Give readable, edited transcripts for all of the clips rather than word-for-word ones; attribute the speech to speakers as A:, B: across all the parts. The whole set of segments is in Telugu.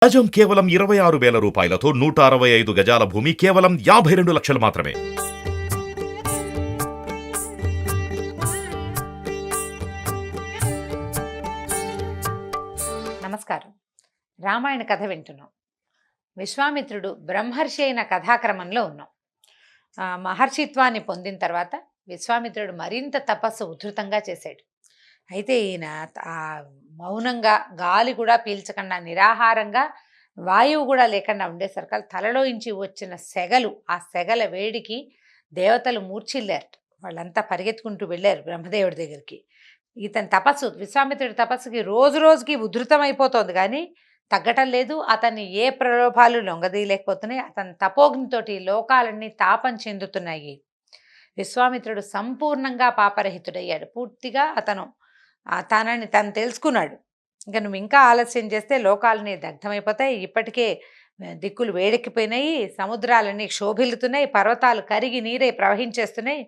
A: గజం కేవలం 26,000 రూపాయలతో 165 గజాల భూమి కేవలం 52 లక్షలు మాత్రమే.
B: నమస్కారం. రామాయణ కథ వింటున్నాం. విశ్వామిత్రుడు బ్రహ్మర్షి అయిన కథాక్రమంలో ఉన్నాం. మహర్షిత్వాన్ని పొందిన తర్వాత విశ్వామిత్రుడు మరింత తపస్సు ఉధృతంగా చేశాడు. అయితే ఈయన మౌనంగా గాలి కూడా పీల్చకుండా నిరాహారంగా వాయువు కూడా లేకుండా ఉండేసరికి తలలో ఇంచి వచ్చిన సెగలు, ఆ సెగల వేడికి దేవతలు మూర్ఛిల్లారు. వాళ్ళంతా పరిగెత్తుకుంటూ వెళ్ళారు బ్రహ్మదేవుడి దగ్గరికి. ఇతని తపస్సు, విశ్వామిత్రుడి తపస్సుకి రోజు రోజుకి ఉధృతమైపోతుంది కానీ తగ్గటం లేదు. అతన్ని ఏ ప్రలోభాలు లొంగదీయలేకపోతున్నాయి. అతని తపోగ్నితోటి లోకాలన్నీ తాపం చెందుతున్నాయి. విశ్వామిత్రుడు సంపూర్ణంగా పాపరహితుడయ్యాడు. పూర్తిగా అతను తనని తను తెలుసుకున్నాడు. నువ్వు ఇంకా ఆలస్యం చేస్తే లోకాలన్నీ దగ్ధమైపోతాయి. ఇప్పటికే దిక్కులు వేడెక్కిపోయినాయి, సముద్రాలన్నీ క్షోభిల్లుతున్నాయి, పర్వతాలు కరిగి నీరై ప్రవహించేస్తున్నాయి,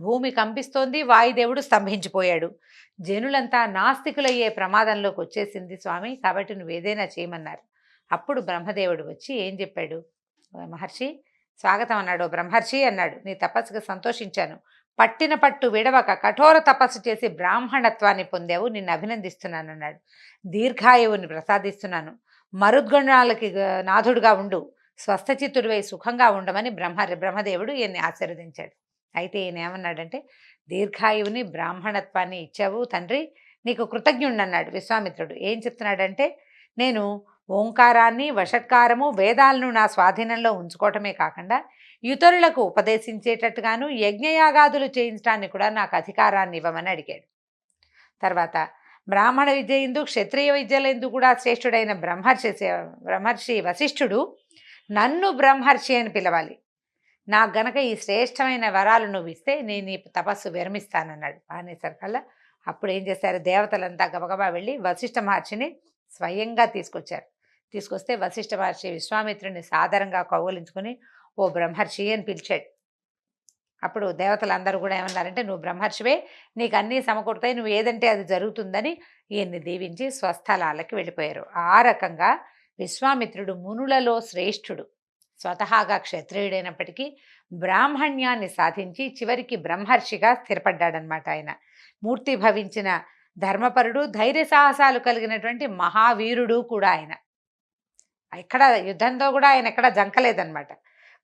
B: భూమి కంపిస్తోంది, వాయుదేవుడు స్తంభించిపోయాడు, జనులంతా నాస్తికులయ్యే ప్రమాదంలోకి వచ్చేసింది స్వామి, కాబట్టి నువ్వేదైనా చేయమన్నారు. అప్పుడు బ్రహ్మదేవుడు వచ్చి ఏం చెప్పాడు? మహర్షి స్వాగతం అన్నాడు. బ్రహ్మర్షి అన్నాడు, నీ తపస్సుకు సంతోషించాను. పట్టిన పట్టు విడవక కఠోర తపస్సు చేసి బ్రాహ్మణత్వాన్ని పొందావు, నిన్ను అభినందిస్తున్నాను అన్నాడు. దీర్ఘాయువుని ప్రసాదిస్తున్నాను, మరుద్గుణాలకి నాథుడుగా ఉండు, స్వస్థచిత్తుడివై సుఖంగా ఉండమని బ్రహ్మదేవుడు ఈయన్ని ఆశీర్వదించాడు. అయితే ఈయన ఏమన్నాడంటే, దీర్ఘాయువుని బ్రాహ్మణత్వాన్ని ఇచ్చావు తండ్రి, నీకు కృతజ్ఞుడన్నాడు. విశ్వామిత్రుడు ఏం చెప్తున్నాడంటే, నేను ఓంకారాన్ని, వషట్కారము, వేదాలను నా స్వాధీనంలో ఉంచుకోవటమే కాకుండా ఇతరులకు ఉపదేశించేటట్టుగాను యజ్ఞయాగాదులు చేయించడానికి కూడా నాకు అధికారాన్ని ఇవ్వమని అడిగాడు. తర్వాత బ్రాహ్మణ విద్య ఎందు, క్షత్రియ విద్యలందు కూడా శ్రేష్ఠుడైన బ్రహ్మర్షి వశిష్ఠుడు నన్ను బ్రహ్మర్షి అని పిలవాలి, నాకు గనక ఈ శ్రేష్టమైన వరాలు నువ్వు ఇస్తే నేను ఈ తపస్సు విరమిస్తానన్నాడు. అనేసరికల్లా అప్పుడు ఏం చేశారు, దేవతలంతా గబగబా వెళ్ళి వశిష్ఠ మహర్షిని స్వయంగా తీసుకొస్తే వశిష్ఠ మహర్షి విశ్వామిత్రుడిని సాదరంగా కౌగిలించుకుని ఓ బ్రహ్మర్షి అని పిలిచాడు. అప్పుడు దేవతలందరూ కూడా ఏమన్నారంటే, నువ్వు బ్రహ్మర్షివే, నీకు అన్నీ సమకూడతాయి, నువ్వు ఏదంటే అది జరుగుతుందని ఈయన్ని దీవించి స్వస్థలాలకి వెళ్ళిపోయారు. ఆ రకంగా విశ్వామిత్రుడు మునులలో శ్రేష్ఠుడు. స్వతహాగా క్షత్రియుడైనప్పటికీ బ్రాహ్మణ్యాన్ని సాధించి చివరికి బ్రహ్మర్షిగా స్థిరపడ్డాడనమాట. ఆయన మూర్తి భవించిన ధర్మపరుడు, ధైర్య సాహసాలు కలిగినటువంటి మహావీరుడు కూడా ఆయన. ఎక్కడ యుద్ధంతో కూడా ఆయన ఎక్కడ జంకలేదన్నమాట.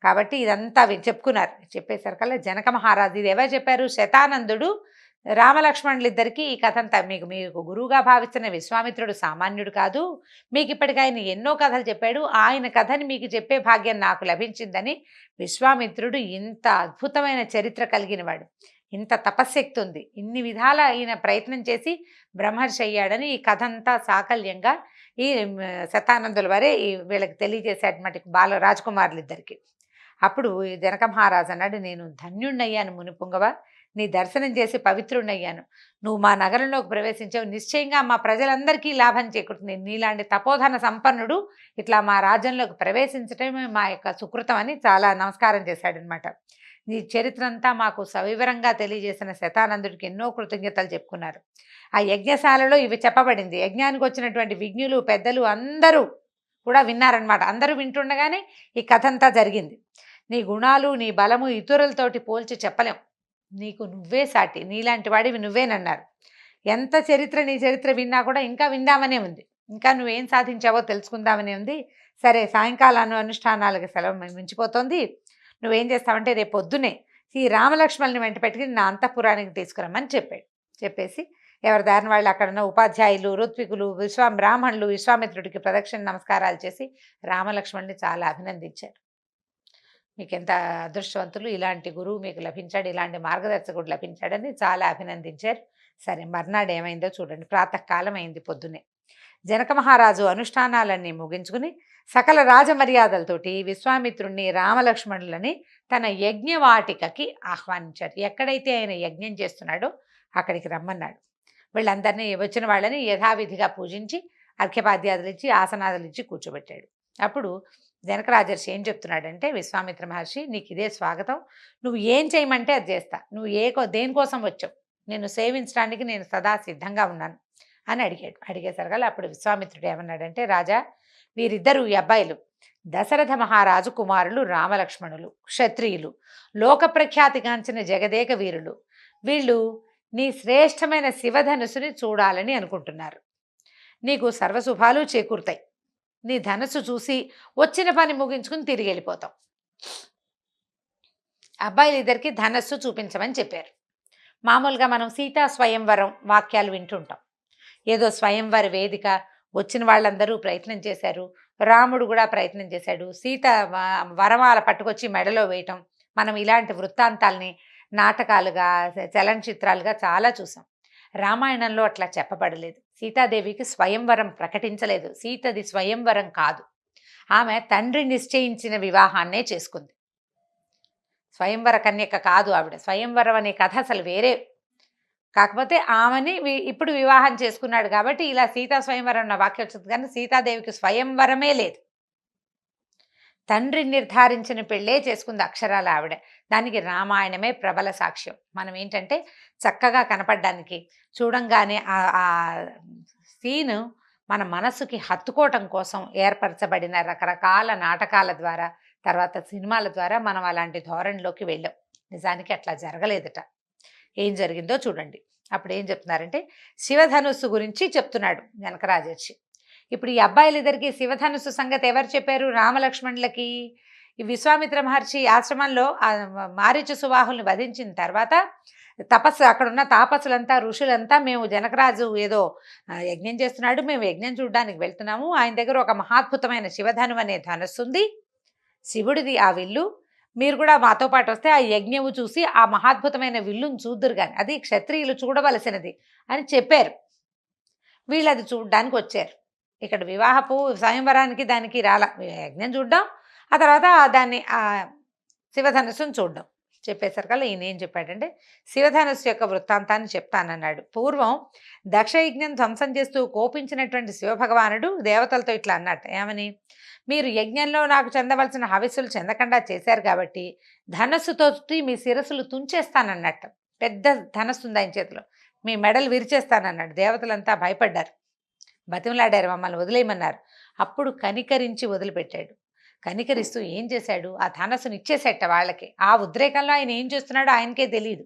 B: కాబట్టి ఇదంతా చెప్పుకున్నారు. చెప్పేసరికల్లా జనక మహారాజు, ఇది ఎవరు చెప్పారు? శతానందుడు రామలక్ష్మణులిద్దరికీ ఈ కథ అంతా, మీకు గురువుగా భావిస్తున్న విశ్వామిత్రుడు సామాన్యుడు కాదు, మీకు ఇప్పటికి ఆయన ఎన్నో కథలు చెప్పాడు, ఆయన కథని మీకు చెప్పే భాగ్యం నాకు లభించిందని. విశ్వామిత్రుడు ఇంత అద్భుతమైన చరిత్ర కలిగినవాడు, ఇంత తపశ్శక్తి ఉంది, ఇన్ని విధాల ఈయన ప్రయత్నం చేసి బ్రహ్మర్షి అయ్యాడని ఈ కథ అంతా సాకల్యంగా ఈ శతానందుల వారే వీళ్ళకి తెలియజేసేటువంటి రాజకుమారులిద్దరికి. అప్పుడు జనక మహారాజు అన్నాడు, నేను ధన్యుణ్ణయ్యాను మునిపుంగవ, నీ దర్శనం చేసి పవిత్రుణ్ణయ్యాను, నువ్వు మా నగరంలోకి ప్రవేశించావు, నిశ్చయంగా మా ప్రజలందరికీ లాభం చేకూరుతుంది, నీలాంటి తపోధన సంపన్నుడు ఇట్లా మా రాజ్యంలోకి ప్రవేశించడమే మా యొక్క సుకృతం అని చాలా నమస్కారం చేశాడనమాట. నీ చరిత్ర అంతా మాకు సవివరంగా తెలియజేసిన శతానందుడికి ఎన్నో కృతజ్ఞతలు చెప్పుకున్నారు. ఆ యజ్ఞశాలలో ఇవి చెప్పబడింది. యజ్ఞానికి వచ్చినటువంటి విజ్ఞులు, పెద్దలు అందరూ కూడా విన్నారనమాట. అందరూ వింటుండగానే ఈ కథ అంతా జరిగింది. నీ గుణాలు, నీ బలము ఇతరులతోటి పోల్చి చెప్పలేం, నీకు నువ్వే సాటి, నీలాంటి వాడివి నువ్వేనన్నారు. ఎంత చరిత్ర, నీ చరిత్ర విన్నా కూడా ఇంకా విందామనే ఉంది, ఇంకా నువ్వేం సాధించావో తెలుసుకుందామనే ఉంది. సరే, సాయంకాలం అనుష్ఠానాలకు సెలవు మించిపోతుంది, నువ్వేం చేస్తావంటే రేపు పొద్దునే ఈ రామలక్ష్మణుని వెంట పెట్టుకుని నా అంతఃపురానికి తీసుకురమ్మని చెప్పేసి ఎవరి దారిన వాళ్ళు అక్కడున్న ఉపాధ్యాయులు, ఋత్వికులు, బ్రాహ్మణులు విశ్వామిత్రుడికి ప్రదక్షిణ నమస్కారాలు చేసి రామలక్ష్మణుని చాలా అభినందించారు. మీకు ఎంత అదృష్టవంతులు, ఇలాంటి గురువు మీకు లభించాడు, ఇలాంటి మార్గదర్శకుడు లభించాడని చాలా అభినందించారు. సరే, మర్నాడు ఏమైందో చూడండి. ప్రాతకాలం అయింది, పొద్దునే జనక మహారాజు అనుష్ఠానాలన్నీ ముగించుకుని సకల రాజమర్యాదలతోటి విశ్వామిత్రుణ్ణి, రామలక్ష్మణులని తన యజ్ఞవాటికకి ఆహ్వానించాడు. ఎక్కడైతే ఆయన యజ్ఞం చేస్తున్నాడో అక్కడికి రమ్మన్నాడు. వీళ్ళందరినీ, వచ్చిన వాళ్ళని యథావిధిగా పూజించి అర్ఘ్యపాద్యాదులు ఇచ్చి ఆసనాదులు ఇచ్చి కూర్చోబెట్టాడు. అప్పుడు జనక రాజర్షి ఏం చెప్తున్నాడంటే, విశ్వామిత్ర మహర్షి, నీకు ఇదే స్వాగతం, నువ్వు ఏం చేయమంటే అది చేస్తా, నువ్వు దేనికోసం వచ్చావు, నేను సేవించడానికి నేను సదా సిద్ధంగా ఉన్నాను అని అడిగాడు. అడిగేసరికల్లా అప్పుడు విశ్వామిత్రుడు ఏమన్నాడంటే, రాజా, వీరిద్దరూ ఈ అబ్బాయిలు దశరథ మహారాజు కుమారులు రామలక్ష్మణులు, క్షత్రియులు, లోక ప్రఖ్యాతిగాంచిన జగదేక వీరులు. వీళ్ళు నీ శ్రేష్టమైన శివధనుసుని చూడాలని అనుకుంటున్నారు. నీకు సర్వశుభాలు చేకూరుతాయి. నీ ధనుసు చూసి వచ్చిన పని ముగించుకుని తిరిగి వెళ్ళిపోతాం. అబ్బాయిలు ఇద్దరికి ధనస్సు చూపించమని చెప్పారు. మామూలుగా మనం సీతా స్వయంవరం వాక్యాలు వింటుంటాం. ఏదో స్వయంవర వేదిక, వచ్చిన వాళ్ళందరూ ప్రయత్నం చేశారు, రాముడు కూడా ప్రయత్నం చేశాడు, సీత వరమాల పట్టుకొచ్చి మెడలో వేయటం. మనం ఇలాంటి వృత్తాంతాల్ని నాటకాలుగా, చలనచిత్రాలుగా చాలా చూసాం. రామాయణంలో అట్లా చెప్పబడలేదు. సీతాదేవికి స్వయంవరం ప్రకటించలేదు. సీతది స్వయంవరం కాదు. ఆమె తండ్రి నిశ్చయించిన వివాహాన్నే చేసుకుంది. స్వయంవర కన్యక కాదు ఆవిడ. స్వయంవరం అనే కథ అసలు వేరే. కాకపోతే ఆమెని ఇప్పుడు వివాహం చేసుకున్నాడు కాబట్టి ఇలా సీతా స్వయంవరం అన్న వాక్యం వచ్చింది. కానీ సీతాదేవికి స్వయంవరమే లేదు. తండ్రి నిర్ధారించిన పెళ్ళే చేసుకుంది అక్షరాల ఆవిడ. దానికి రామాయణమే ప్రబల సాక్ష్యం. మనం ఏంటంటే చక్కగా కనపడడానికి, చూడంగానే ఆ సీను మన మనసుకి హత్తుకోవటం కోసం ఏర్పరచబడిన రకరకాల నాటకాల ద్వారా, తర్వాత సినిమాల ద్వారా మనం అలాంటి ధోరణిలోకి వెళ్ళాం. నిజానికి అట్లా జరగలేదట. ఏం జరిగిందో చూడండి. అప్పుడు ఏం చెప్తున్నారంటే శివధనుస్సు గురించి చెప్తున్నాడు జనకరాజర్షి. ఇప్పుడు ఈ అబ్బాయిలిద్దరికి శివధనుస్సు సంగతి ఎవరు చెప్పారు? రామలక్ష్మణులకి. ఈ విశ్వామిత్ర మహర్షి ఆశ్రమంలో మారీచ సుబాహుల్ని వధించిన తర్వాత అక్కడున్న తాపసులంతా, ఋషులంతా మేము జనకరాజు ఏదో యజ్ఞం చేస్తున్నాడు, మేము యజ్ఞం చూడడానికి వెళ్తున్నాము, ఆయన దగ్గర ఒక మహాద్భుతమైన శివధను అనే ధనుస్సు ఉంది, శివుడిది ఆ విల్లు, మీరు కూడా మాతో పాటు వస్తే ఆ యజ్ఞము చూసి ఆ మహాద్భుతమైన విల్లును చూద్దురు కానీ, అది క్షత్రియులు చూడవలసినది అని చెప్పారు. వీళ్ళు అది చూడడానికి వచ్చారు. ఇక్కడ వివాహపు స్వయంవరానికి దానికి రాల, యజ్ఞం చూడడం, ఆ తర్వాత దాన్ని ఆ శివధనుస్సును చూడడం చెప్పేసరికల్లా ఈయన ఏం చెప్పాడంటే శివధనుస్సు యొక్క వృత్తాంతాన్ని చెప్తానన్నాడు. పూర్వం దక్షయజ్ఞం ధ్వంసం చేస్తూ కోపించినటువంటి శివభగవానుడు దేవతలతో ఇట్లా అన్నట్టు, ఏమని, మీరు యజ్ఞంలో నాకు చెందవలసిన హవిస్సులు చెందకుండా చేశారు కాబట్టి ధనస్సుతో మీ శిరస్సులు తుంచేస్తానన్నట్టు. పెద్ద ధనస్సు ఉంది ఆయన చేతిలో, మీ మెడలు విరిచేస్తానన్నాడు. దేవతలంతా భయపడ్డారు, బతిమలాడారు, మమ్మల్ని వదిలేయమన్నారు. అప్పుడు కనికరించి వదిలిపెట్టాడు. కనికరిస్తూ ఏం చేశాడు, ఆ ధనస్సును ఇచ్చేసేట వాళ్ళకి. ఆ ఉద్రేకంలో ఆయన ఏం చేస్తున్నాడో ఆయనకే తెలియదు.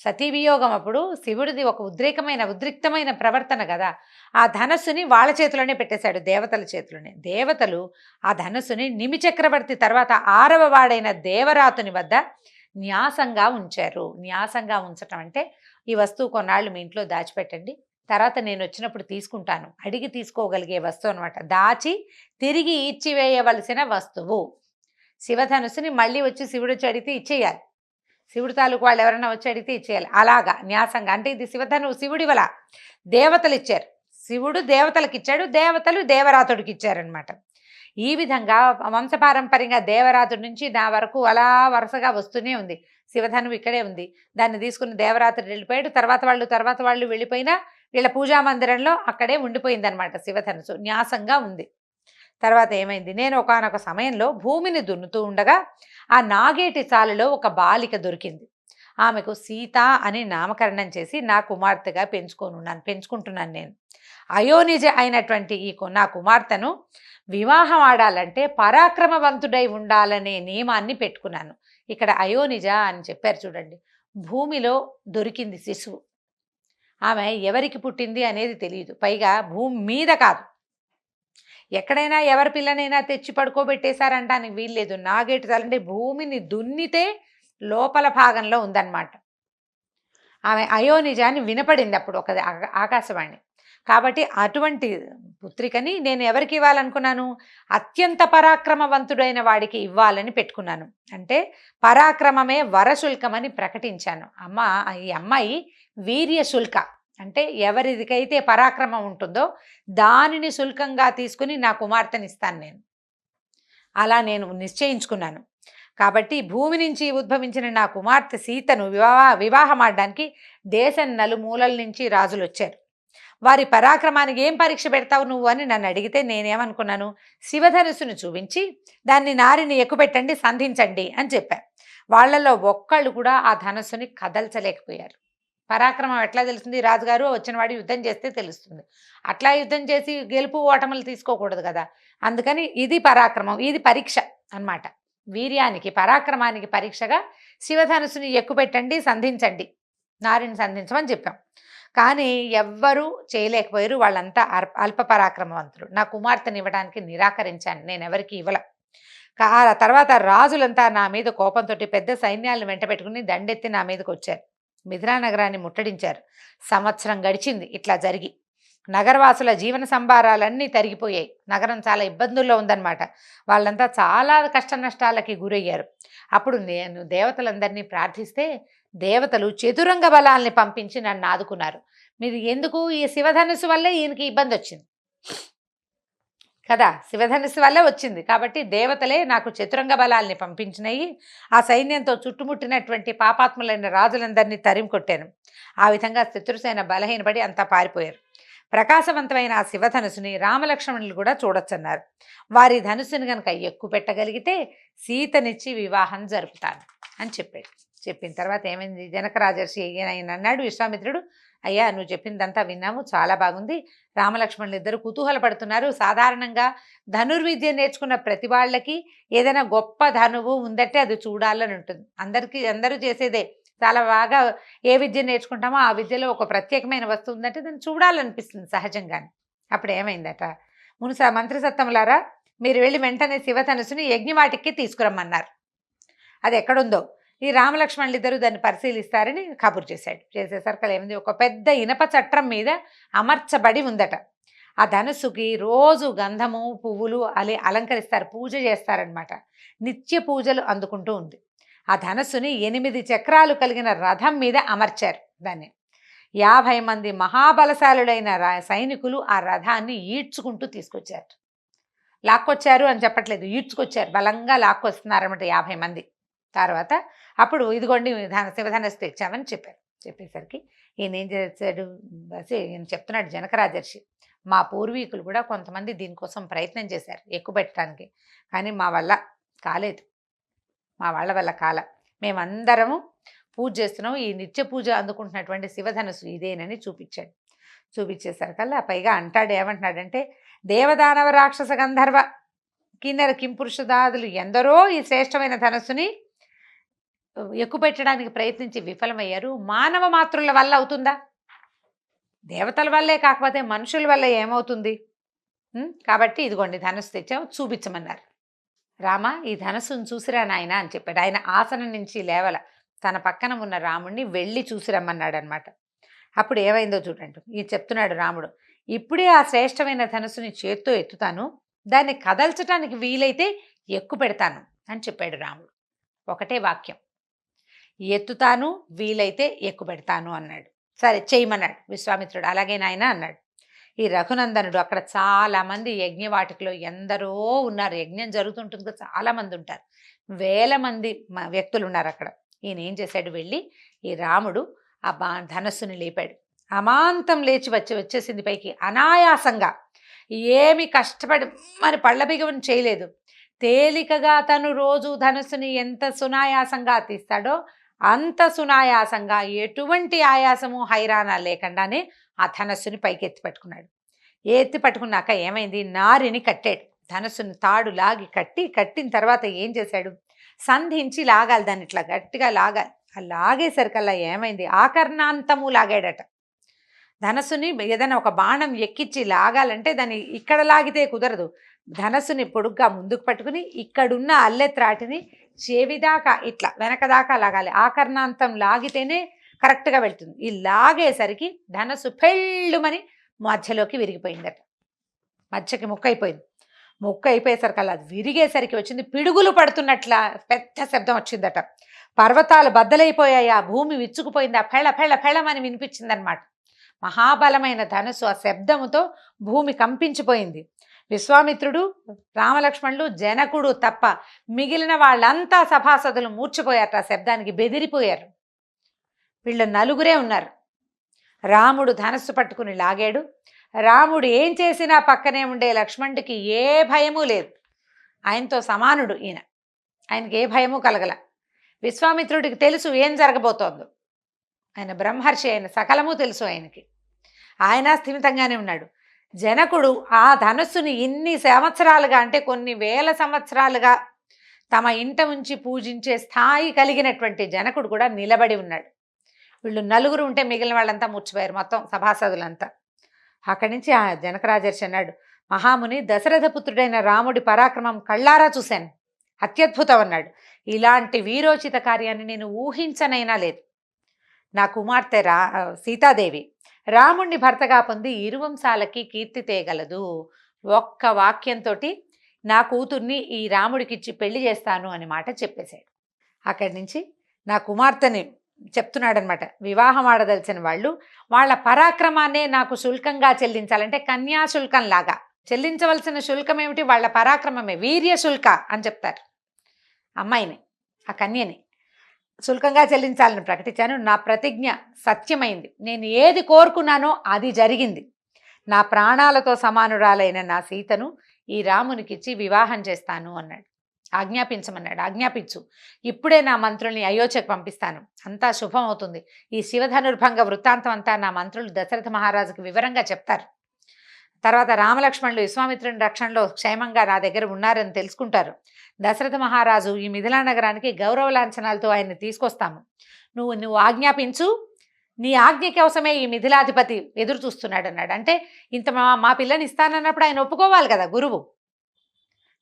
B: సతీవియోగం అప్పుడు శివుడిది ఒక ఉద్రిక్తమైన ప్రవర్తన కదా, ఆ ధనస్సుని వాళ్ళ చేతిలోనే పెట్టేశాడు, దేవతల చేతిలోనే. దేవతలు ఆ ధనస్సుని నిమిచక్రవర్తి తర్వాత 6వ వాడైన దేవరాతుని వద్ద న్యాసంగా ఉంచారు. న్యాసంగా ఉంచటం అంటే ఈ వస్తువు కొన్నాళ్ళు మీ ఇంట్లో దాచిపెట్టండి, తర్వాత నేను వచ్చినప్పుడు తీసుకుంటాను, అడిగి తీసుకోగలిగే వస్తువు అనమాట. దాచి తిరిగి ఇచ్చివేయవలసిన వస్తువు. శివధనుస్సుని మళ్ళీ వచ్చి శివుడు వచ్చి అడిగితే ఇచ్చేయాలి, శివుడు తాలూకు వాళ్ళు ఎవరైనా వచ్చి అడిగితే ఇచ్చేయాలి. అలాగా న్యాసంగా. అంటే ఇది శివుడి వల్ల దేవతలు ఇచ్చారు, శివుడు దేవతలకు ఇచ్చాడు, దేవతలు దేవరాతుడికి ఇచ్చారనమాట. ఈ విధంగా వంశపారంపర్యంగా దేవరాతుడి నుంచి నా వరకు అలా వరుసగా వస్తూనే ఉంది. శివధనువు ఇక్కడే ఉంది, దాన్ని తీసుకుని దేవరాతుడు వెళ్ళిపోయాడు. తర్వాత వాళ్ళు వెళ్ళిపోయినా వీళ్ళ పూజా మందిరంలో అక్కడే ఉండిపోయిందనమాట శివధనుసు, న్యాసంగా ఉంది. తర్వాత ఏమైంది, నేను ఒకానొక సమయంలో భూమిని దున్నుతూ ఉండగా ఆ నాగేటి చాలులో ఒక బాలిక దొరికింది. ఆమెకు సీత అని నామకరణం చేసి నా కుమార్తెగా పెంచుకుంటున్నాను నేను. అయోనిజ అయినటువంటి నా కుమార్తెను వివాహం ఆడాలంటే పరాక్రమవంతుడై ఉండాలనే నియమాన్ని పెట్టుకున్నాను. ఇక్కడ అయోనిజ అని చెప్పారు చూడండి. భూమిలో దొరికింది శిశువు. ఆమె ఎవరికి పుట్టింది అనేది తెలియదు, పైగా భూమి మీద కాదు, ఎక్కడైనా ఎవరి పిల్లనైనా తెచ్చి పడుకోబెట్టేశారంటానికి వీల్లేదు. నాగేటి తలంటే భూమిని దున్నితే లోపల భాగంలో ఉందన్నమాట. ఆమె అయోనిజాన్ని వినపడింది అప్పుడు ఒక ఆకాశవాణి. కాబట్టి అటువంటి పుత్రికని నేను ఎవరికి ఇవ్వాలనుకున్నాను, అత్యంత పరాక్రమవంతుడైన వాడికి ఇవ్వాలని పెట్టుకున్నాను. అంటే పరాక్రమమే వరశుల్కమని ప్రకటించాను. ఈ అమ్మాయి వీర్యశుల్క, అంటే ఎవరికైతే పరాక్రమం ఉంటుందో దానిని శుల్కంగా తీసుకుని నా కుమార్తెని ఇస్తాను నేను, అలా నేను నిశ్చయించుకున్నాను. కాబట్టి భూమి నుంచి ఉద్భవించిన నా కుమార్తె సీతను వివాహం ఆడడానికి దేశం నలుమూలల నుంచి రాజులు వచ్చారు. వారి పరాక్రమానికి ఏం పరీక్ష పెడతావు నువ్వు అని నన్ను అడిగితే నేనేమనుకున్నాను, శివధనుస్సును చూపించి దాన్ని నారిని ఎక్కుపెట్టండి, సంధించండి అని చెప్పాను. వాళ్ళలో ఒక్కళ్ళు కూడా ఆ ధనుస్సుని కదల్చలేకపోయారు. పరాక్రమం ఎట్లా తెలుస్తుంది? రాజుగారు వచ్చినవాడు యుద్ధం చేస్తే తెలుస్తుంది. అట్లా యుద్ధం చేసి గెలుపు ఓటములు తీసుకోకూడదు కదా! అందుకని ఇది పరాక్రమం. ఇది పరీక్ష అన్నమాట. వీర్యానికి, పరాక్రమానికి పరీక్షగా శివధనుస్సుని ఎక్కుపెట్టండి, సంధించండి. నారిని సంధించమని చెప్పాం. కానీ ఎవ్వరూ చేయలేకపోయారు. వాళ్ళంతా అల్ప పరాక్రమవంతులు. నా కుమార్తెని ఇవ్వడానికి నిరాకరించాను. నేనెవరికీ ఇవ్వల. ఆ తర్వాత రాజులంతా నా మీద కోపంతోటి పెద్ద సైన్యాలను వెంటబెట్టుకుని దండెత్తి నా మీదకొచ్చారు. మిథిలా నగరాన్ని ముట్టడించారు. సంవత్సరం గడిచింది ఇట్లా జరిగి. నగరవాసుల జీవన సంభారాలన్నీ తరిగిపోయాయి. నగరం చాలా ఇబ్బందుల్లో ఉందన్నమాట. వాళ్ళంతా చాలా కష్ట నష్టాలకి గురయ్యారు. అప్పుడు నేను దేవతలందరినీ ప్రార్థిస్తే దేవతలు చతురంగ బలాల్ని పంపించి నన్ను ఆదుకున్నారు. మీరు ఎందుకు? ఈ శివధనుస్సు వల్లే ఈయనకి ఇబ్బంది వచ్చింది కదా, శివధనుస్సు వల్లే వచ్చింది. కాబట్టి దేవతలే నాకు చతురంగ బలాల్ని పంపించినాయి. ఆ సైన్యంతో చుట్టుముట్టినటువంటి పాపాత్ములైన రాజులందరినీ తరిమి కొట్టాను. ఆ విధంగా శత్రుసేన బలహీనపడి అంతా పారిపోయారు. ప్రకాశవంతమైన ఆ శివధనుసుని రామలక్ష్మణులు కూడా చూడొచ్చన్నారు. వారి ధనుసుని కనుక ఎక్కువ పెట్టగలిగితే సీతనిచ్చి వివాహం జరుపుతాను అని చెప్పాడు. చెప్పిన తర్వాత ఏమైంది? జనక రాజర్షి ఆయన అన్నాడు, విశ్వామిత్రుడు, అయ్యా నువ్వు చెప్పిందంతా విన్నాము, చాలా బాగుంది. రామలక్ష్మణులు ఇద్దరు కుతూహల పడుతున్నారు. సాధారణంగా ధనుర్విద్య నేర్చుకున్న ప్రతి వాళ్ళకి ఏదైనా గొప్ప ధనువు ఉందంటే అది చూడాలని ఉంటుంది. అందరూ చేసేదే. చాలా బాగా ఏ విద్య నేర్చుకుంటామో ఆ విద్యలో ఒక ప్రత్యేకమైన వస్తువు ఉందంటే దాన్ని చూడాలనిపిస్తుంది సహజంగానే. అప్పుడు ఏమైందట? మంత్రిసత్తములారా, మీరు వెళ్ళి వెంటనే శివధనుసుని యజ్ఞవాటికి తీసుకురమ్మన్నారు. అది ఎక్కడుందో ఈ రామలక్ష్మణులు ఇద్దరు దాన్ని పరిశీలిస్తారని కబురు చేశాడు. చేసేసరికి ఏమైంది? ఒక పెద్ద ఇనప చట్రం మీద అమర్చబడి ఉందట. ఆ ధనుస్సుకి రోజు గంధము పువ్వులు అలంకరిస్తారు, పూజ చేస్తారనమాట. నిత్య పూజలు అందుకుంటూ ఉంది. ఆ ధనస్సుని 8 చక్రాలు కలిగిన రథం మీద అమర్చారు. దాన్ని 50 మంది మహాబలశాలుడైన సైనికులు ఆ రథాన్ని ఈడ్చుకుంటూ తీసుకొచ్చారు. లాక్కొచ్చారు అని చెప్పట్లేదు, ఈడ్చుకొచ్చారు. బలంగా లాక్కొస్తున్నారన్నమాట 50 మంది. తర్వాత అప్పుడు ఇదిగోండి శివధనస్సు తెచ్చామని చెప్పారు. చెప్పేసరికి ఈయన ఏం చేశాడు? ఈయన చెప్తున్నాడు జనక రాజర్షి, మా పూర్వీకులు కూడా కొంతమంది దీనికోసం ప్రయత్నం చేశారు ఎక్కువ పెట్టడానికి, కానీ మా వల్ల కాలేదు. మా వాళ్ళ వల్ల కాల. మేమందరము పూజ చేస్తున్నాం, ఈ నిత్య పూజ అందుకుంటున్నటువంటి శివధనుసు ఇదేనని చూపించాడు. చూపించేసరికల్లా పైగా అంటాడు, ఏమంటున్నాడంటే, దేవదానవ రాక్షస గంధర్వ కిన్నెర కింపురుషదాదులు ఎందరో ఈ శ్రేష్టమైన ధనస్సుని ఎక్కుపెట్టడానికి ప్రయత్నించి విఫలమయ్యారు. మానవ మాతృల వల్ల అవుతుందా? దేవతల వల్లే కాకపోతే మనుషుల వల్ల ఏమవుతుంది? కాబట్టి ఇదిగోండి ధనుస్సు తెచ్చాము, చూపించమన్నారు. రామ, ఈ ధనస్సును చూసిరా నాయన అని చెప్పాడు. ఆయన ఆసనం నుంచి లేవల, తన పక్కన ఉన్న రాముడిని వెళ్ళి చూసిరమ్మన్నాడు అనమాట. అప్పుడు ఏమైందో చూడండి. ఈ చెప్తున్నాడు రాముడు, ఇప్పుడే ఆ శ్రేష్టమైన ధనుస్సుని చేత్తో ఎత్తుతాను, దాన్ని కదల్చడానికి వీలైతే ఎక్కువ పెడతాను అని చెప్పాడు రాముడు. ఒకటే వాక్యం, ఎత్తుతాను, వీలైతే ఎక్కువ పెడతాను అన్నాడు. సరే చేయమన్నాడు విశ్వామిత్రుడు. అలాగే నాయన అన్నాడు. ఈ రఘునందనుడు అక్కడ చాలామంది యజ్ఞవాటికలో ఎందరో ఉన్నారు. యజ్ఞం జరుగుతుంటుంది కదా, చాలామంది ఉంటారు, వేల మంది వ్యక్తులు ఉన్నారు అక్కడ. ఈయన ఏం చేశాడు? వెళ్ళి ఈ రాముడు ఆ ధనస్సుని లేపాడు. అమాంతం లేచి వచ్చేసింది పైకి అనాయాసంగా. ఏమి కష్టపడి మరి పళ్ళ బిగవని చేయలేదు. తేలికగా తను రోజు ధనుస్సుని ఎంత సునాయాసంగా తీస్తాడో అంత సునాయాసంగా, ఎటువంటి ఆయాసము హైరానా లేకుండానే ఆ ధనస్సుని పైకి ఎత్తి పట్టుకున్నాడు. ఎత్తి పట్టుకున్నాక ఏమైంది? నారిని కట్టాడు. ధనస్సుని తాడు లాగి కట్టిన తర్వాత ఏం చేశాడు? సంధించి లాగాలి దాన్ని, ఇట్లా గట్టిగా లాగాలి. ఆ లాగేసరికల్లా ఏమైంది? ఆకర్ణాంతము లాగాడట. ధనస్సుని ఏదైనా ఒక బాణం ఎక్కించి లాగాలంటే దాన్ని ఇక్కడ లాగితే కుదరదు. ధనస్సుని పొడుగ్గా ముందుకు పట్టుకుని ఇక్కడున్న అల్లెత్రాటిని చెవిదాకా ఇట్లా వెనకదాకా లాగాలి. ఆకర్ణాంతం లాగితేనే కరెక్ట్గా వెళ్తుంది. ఈ లాగేసరికి ధనస్సు పెళ్ళుమని మధ్యలోకి విరిగిపోయిందట. మధ్యకి ముక్క అయిపోయింది. ముక్క అయిపోయేసరికి అలా విరిగేసరికి వచ్చింది, పిడుగులు పడుతున్నట్ల పెద్ద శబ్దం వచ్చిందట. పర్వతాలు బద్దలైపోయాయి, ఆ భూమి విచ్చుకుపోయింది, ఆ ఫెళ ఫెళ ఫెళమని వినిపించిందనమాట. మహాబలమైన ధనుస్సు ఆ శబ్దముతో భూమి కంపించిపోయింది. విశ్వామిత్రుడు, రామలక్ష్మణులు, జనకుడు తప్ప మిగిలిన వాళ్ళంతా సభాసదులు మూర్చిపోయారట. ఆ శబ్దానికి బెదిరిపోయారు. వీళ్ళు నలుగురే ఉన్నారు. రాముడు ధనస్సు పట్టుకుని లాగాడు. రాముడు ఏం చేసినా పక్కనే ఉండే లక్ష్మణుడికి ఏ భయము లేదు. ఆయనతో సమానుడు ఈయన, ఆయనకి ఏ భయము కలగల. విశ్వామిత్రుడికి తెలుసు ఏం జరగబోతోందో. ఆయన బ్రహ్మర్షి, ఆయన సకలము తెలుసు ఆయనకి. ఆయన స్థిమితంగానే ఉన్నాడు. జనకుడు ఆ ధనస్సుని ఇన్ని సంవత్సరాలుగా, అంటే కొన్ని వేల సంవత్సరాలుగా తమ ఇంట ఉంచి పూజించే స్థాయి కలిగినటువంటి జనకుడు కూడా నిలబడి ఉన్నాడు. వీళ్ళు నలుగురు ఉంటే మిగిలిన వాళ్ళంతా మూర్చిపోయారు, మొత్తం సభాసదులంతా. అక్కడి నుంచి ఆ జనక రాజర్షి అన్నాడు, మహాముని, దశరథ పుత్రుడైన రాముడి పరాక్రమం కళ్ళారా చూశాను, అత్యద్భుతం అన్నాడు. ఇలాంటి వీరోచిత కార్యాన్ని నేను ఊహించనైనా లేదు. నా కుమార్తె సీతాదేవి రాముణ్ణి భర్తగా పొంది ఇరువంశాలకి కీర్తి తేగలదు. ఒక్క వాక్యంతో నా కూతుర్ని ఈ రాముడికిచ్చి పెళ్లి చేస్తాను అని మాట చెప్పేశాడు. అక్కడి నుంచి నా కుమార్తెని చెప్తున్నాడనమాట. వివాహం ఆడదలిచిన వాళ్ళు వాళ్ళ పరాక్రమాన్నే నాకు శుల్కంగా చెల్లించాలంటే కన్యాశుల్కం లాగా చెల్లించవలసిన శుల్కం ఏమిటి? వాళ్ళ పరాక్రమమే, వీర్య శుల్క అని చెప్తారు. అమ్మాయిని, ఆ కన్యని శుల్కంగా చెల్లించాలని ప్రకటించాను. నా ప్రతిజ్ఞ సత్యమైంది. నేను ఏది కోరుకున్నానో అది జరిగింది. నా ప్రాణాలతో సమానురాలైన నా సీతను ఈ రామునికిచ్చి వివాహం చేస్తాను అన్నాడు. ఆజ్ఞాపించమన్నాడు. ఆజ్ఞాపించు, ఇప్పుడే నా మంత్రుల్ని అయోధ్యకు పంపిస్తాను, అంతా శుభం అవుతుంది. ఈ శివధనుర్భంగ వృత్తాంతం అంతా నా మంత్రులు దశరథ మహారాజుకు వివరంగా చెప్తారు. తర్వాత రామలక్ష్మణులు విశ్వామిత్రుని రక్షణలో క్షేమంగా నా దగ్గర ఉన్నారని తెలుసుకుంటారు. దశరథ మహారాజు ఈ మిథిలా నగరానికి గౌరవ లాంఛనాలతో ఆయన్ని తీసుకొస్తాము. నువ్వు ఆజ్ఞాపించు, నీ ఆజ్ఞ కోసమే ఈ మిథిలాధిపతి ఎదురు చూస్తున్నాడు అన్నాడు. అంటే ఇంత మా పిల్లని ఇస్తానన్నప్పుడు ఆయన ఒప్పుకోవాలి కదా. గురువు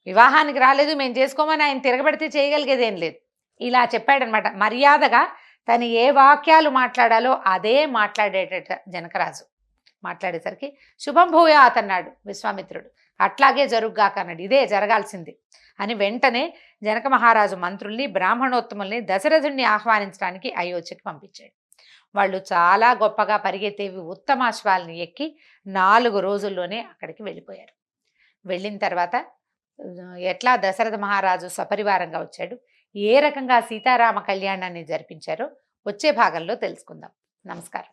B: వివాహానికి రాలేదు, మేము చేసుకోమని ఆయన తిరగబెడితే చేయగలిగేదేం లేదు. ఇలా చెప్పాడనమాట. మర్యాదగా తను ఏ వాక్యాలు మాట్లాడాలో అదే మాట్లాడేటట జనకరాజు. మాట్లాడేసరికి శుభం భూయాత్ అన్నాడు విశ్వామిత్రుడు. అట్లాగే జరుగుగాక అన్నాడు. ఇదే జరగాల్సింది అని వెంటనే జనక మహారాజు మంత్రుల్ని, బ్రాహ్మణోత్తముల్ని, దశరథుణ్ణి ఆహ్వానించడానికి అయోధ్యకి పంపించాడు. వాళ్ళు చాలా గొప్పగా పరిగెత్తేవి ఉత్తమాశ్వాల్ని ఎక్కి 4 రోజుల్లోనే అక్కడికి వెళ్ళిపోయారు. వెళ్ళిన తర్వాత ఎట్లా దశరథ మహారాజు సపరివారంగా వచ్చాడు, ఏ రకంగా సీతారామ కళ్యాణాన్ని జరిపించారో వచ్చే భాగంలో తెలుసుకుందాం. నమస్కారం.